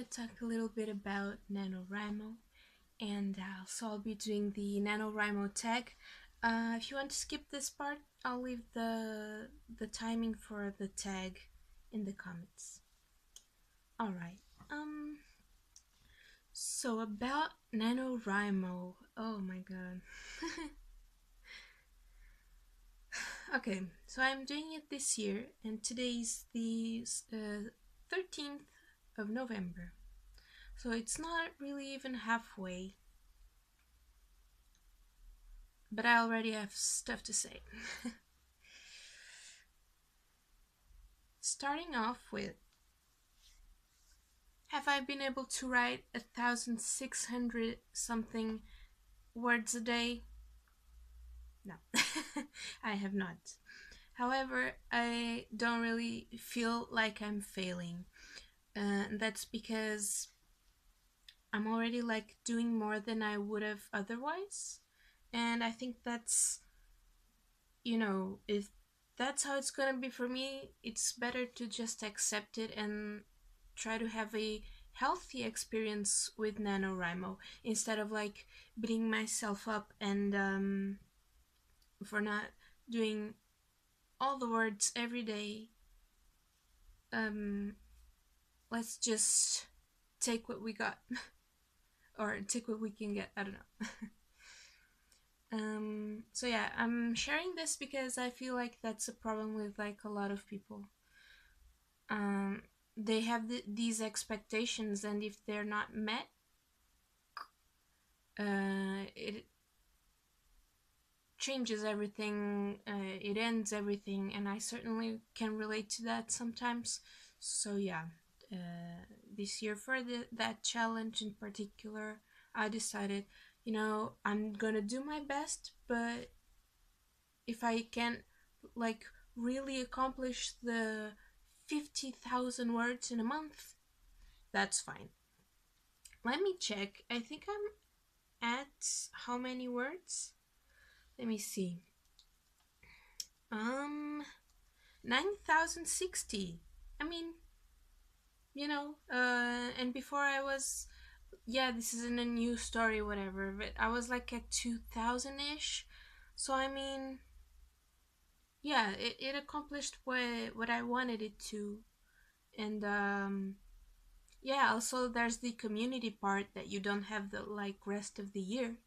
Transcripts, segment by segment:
to talk a little bit about Nanowrimo, and so I'll be doing the Nanowrimo tag. If you want to skip this part, I'll leave the timing for the tag in the comments. Alright, so about Nanowrimo, oh my god. Okay, so I'm doing it this year, and today's the 13th of November. So it's not really even halfway, but I already have stuff to say. Starting off with, have I been able to write 1,600 something words a day? No, I have not. However, I don't really feel like I'm failing. That's because I'm already like doing more than I would have otherwise. And I think that's, if that's how it's gonna be for me, it's better to just accept it and try to have a healthy experience with NaNoWriMo instead of like beating myself up and for not doing all the words every day. Um, let's just take what we got or take what we can get. I don't know. So yeah, I'm sharing this because I feel like that's a problem with like a lot of people. Um, they have these expectations, and if they're not met, it changes everything. It ends everything, and I certainly can relate to that sometimes. So yeah, this year for that challenge in particular, I decided, I'm gonna do my best, but if I can like really accomplish the 50,000 words in a month, that's fine. Let me check. I think I'm at how many words? Let me see. 9,060. I mean, and before I was, yeah, this isn't a new story, whatever, but I was like at 2,000 ish. So, I mean, yeah, it accomplished what I wanted it to. And, yeah, also there's the community part that you don't have the like rest of the year.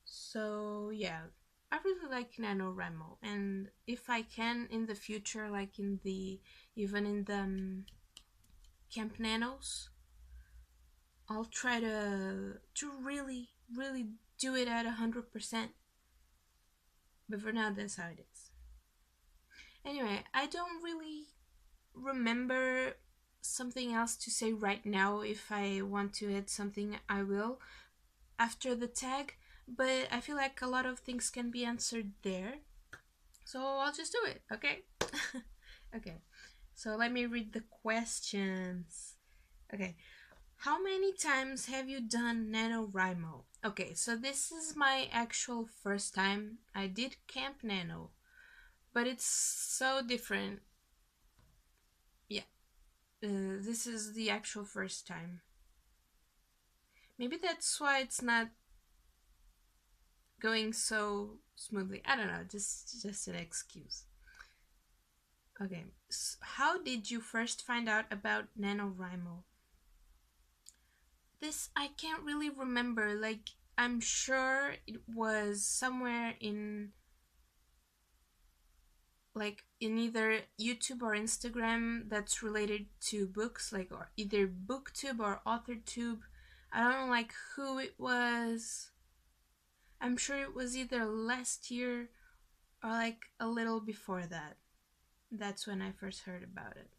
So yeah, I really like NaNoWriMo, and if I can in the future, like even in the Camp Nanos, I'll try to really do it at 100%. But for now, that's how it is. Anyway, I don't really remember something else to say right now. If I want to add something, I will after the tag, but I feel like a lot of things can be answered there. So I'll just do it, okay? Okay, so let me read the questions. Okay, how many times have you done NaNoWriMo? Okay, so this is my actual first time. I did Camp Nano, but it's so different. Yeah, this is the actual first time. Maybe that's why it's not going so smoothly. I don't know, just an excuse. Okay, so how did you first find out about NaNoWriMo? This I can't really remember. Like, I'm sure it was somewhere in either YouTube or Instagram that's related to books, like or either BookTube or AuthorTube. I don't know like who it was. I'm sure it was either last year or like a little before that. That's when I first heard about it.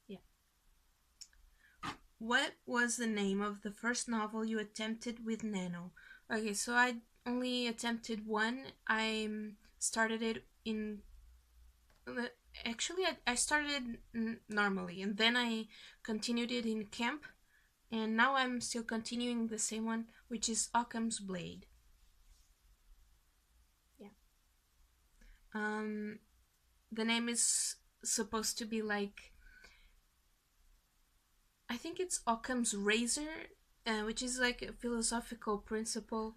Yeah. What was the name of the first novel you attempted with Nano? Okay, so I only attempted one. I started it in. Actually, I started normally, and then I continued it in camp, and now I'm still continuing the same one, which is Occam's Blade. Yeah. The name is supposed to be like, I think it's Occam's razor, which is like a philosophical principle,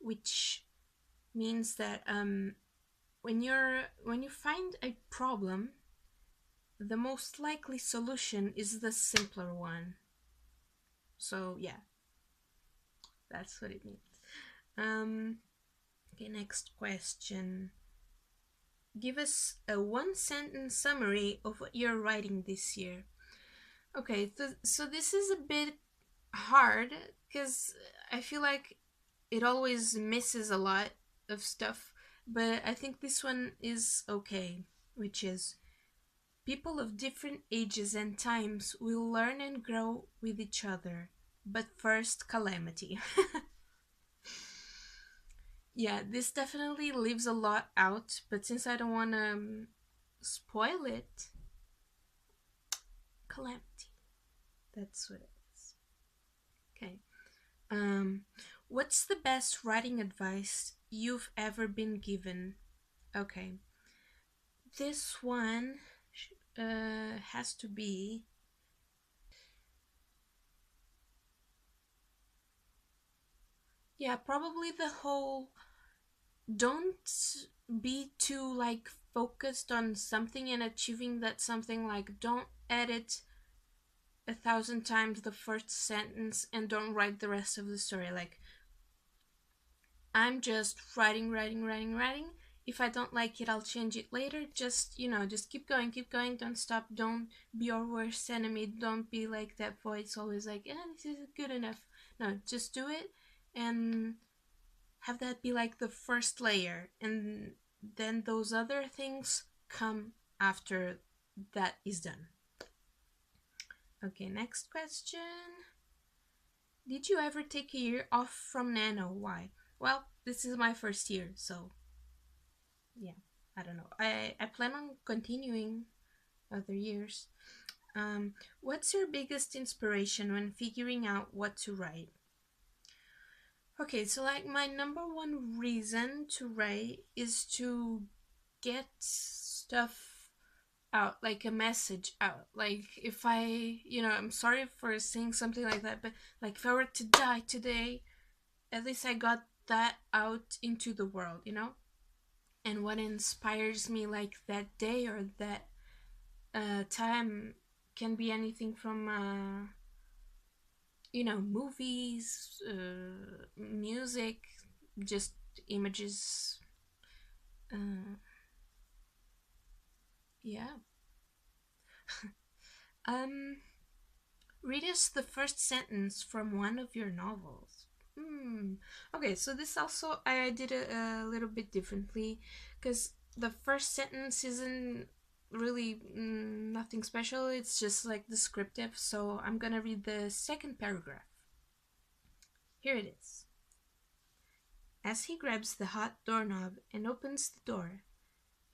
which means that when you find a problem, the most likely solution is the simpler one. So yeah, that's what it means. Um, okay, next question. Give us a one sentence summary of what you're writing this year. Okay, so this is a bit hard because I feel like it always misses a lot of stuff, but I think this one is okay, which is people of different ages and times will learn and grow with each other, but first, calamity. Yeah, this definitely leaves a lot out, but since I don't want to spoil it, calamity. That's what it is. Okay. Um, what's the best writing advice you've ever been given? Okay, this one has to be, yeah, probably the whole don't be too like focused on something and achieving that something. Like, don't edit 1,000 times the first sentence and don't write the rest of the story. Like, I'm just writing, writing, writing, writing. If I don't like it, I'll change it later. Just, just keep going, don't stop. Don't be your worst enemy. Don't be like that voice always like, this is good enough. No, just do it and have that be like the first layer. And then those other things come after that is done. Okay, next question. Did you ever take a year off from Nano? Why? Well, this is my first year, so yeah, I don't know. I plan on continuing other years. What's your biggest inspiration when figuring out what to write? Okay, so like my number one reason to write is to get stuff out, like a message out. Like if I'm sorry for saying something like that, but like if I were to die today, at least I got that out into the world. And what inspires me like that day or that time can be anything from movies, music, just images. uh, yeah. um Read us the first sentence from one of your novels. Okay, so this also I did a little bit differently because the first sentence isn't really nothing special. It's just like descriptive. So I'm gonna read the second paragraph. Here it is. As he grabs the hot doorknob and opens the door,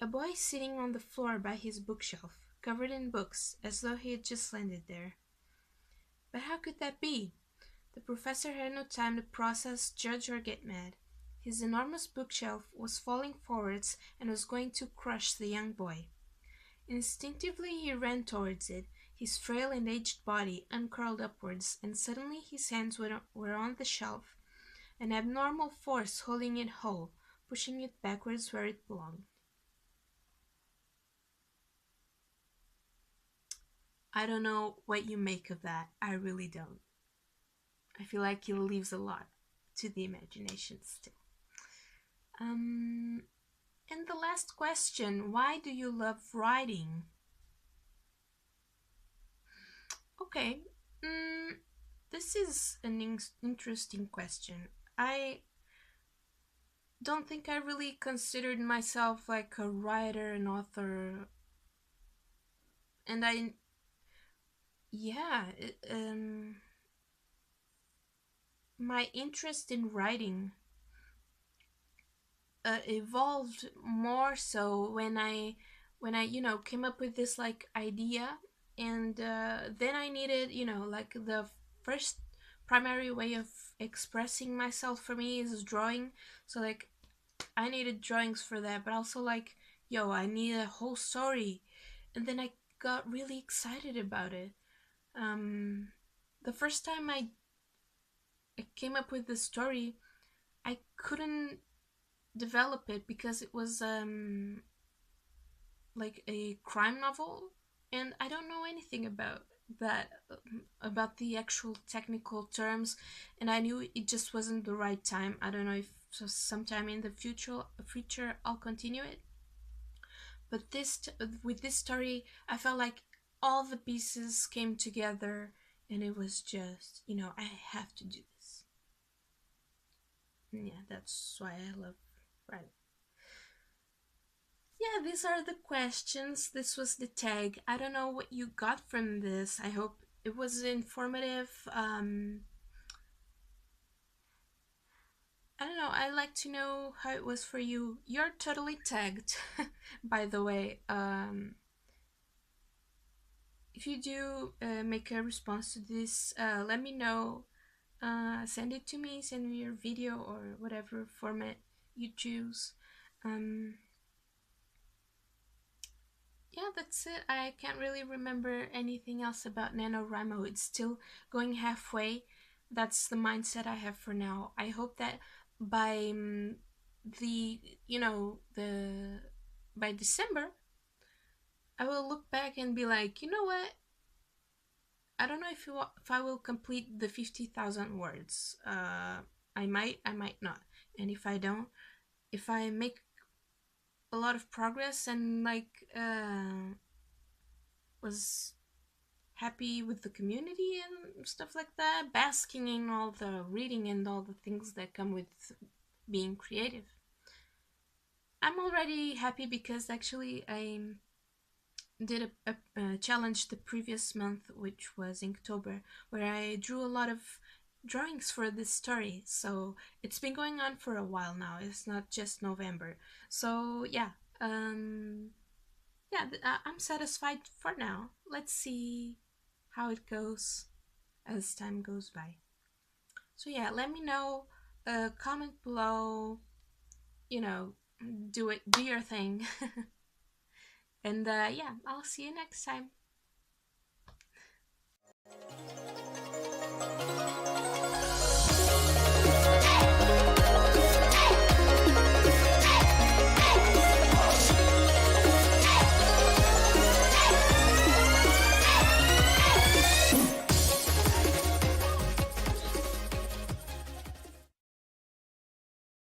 a boy sitting on the floor by his bookshelf, covered in books, as though he had just landed there. But how could that be? The professor had no time to process, judge, or get mad. His enormous bookshelf was falling forwards and was going to crush the young boy. Instinctively he ran towards it, his frail and aged body uncurled upwards, and suddenly his hands were on the shelf, an abnormal force holding it whole, pushing it backwards where it belonged. I don't know what you make of that. I really don't. I feel like it leaves a lot to the imagination still. And the last question, why do you love writing? Okay, this is an interesting question. I don't think I really considered myself like a writer, an author, and yeah, my interest in writing evolved more so when I came up with this like idea, and then I needed like the first primary way of expressing myself for me is drawing. So like I needed drawings for that, but also like I need a whole story, and then I got really excited about it. the first time I came up with the story, I couldn't develop it because it was like a crime novel, and I don't know anything about that, about the actual technical terms, and I knew it just wasn't the right time. I don't know if so sometime in the future I'll continue it, but with this story, I felt like all the pieces came together, and it was just, I have to do this. And yeah, that's why I love writing. Yeah, these are the questions. This was the tag. I don't know what you got from this. I hope it was informative. I don't know. I'd like to know how it was for you. You're totally tagged, by the way. If you do make a response to this, let me know. Send it to me. Send me your video or whatever format you choose. Um, yeah, that's it. I can't really remember anything else about NaNoWriMo. It's still going halfway. That's the mindset I have for now. I hope that by the, the by December, I will look back and be like, you know what? I don't know if I will complete the 50,000 words. I might not. And if I don't, if I make a lot of progress and was happy with the community and stuff like that, basking in all the reading and all the things that come with being creative. I'm already happy because actually I did a challenge the previous month, which was Inktober, where I drew a lot of drawings for this story. So it's been going on for a while now. It's not just November. So yeah, yeah, I'm satisfied for now. Let's see how it goes as time goes by. So yeah, let me know. Comment below. You know, do your thing. And yeah, I'll see you next time.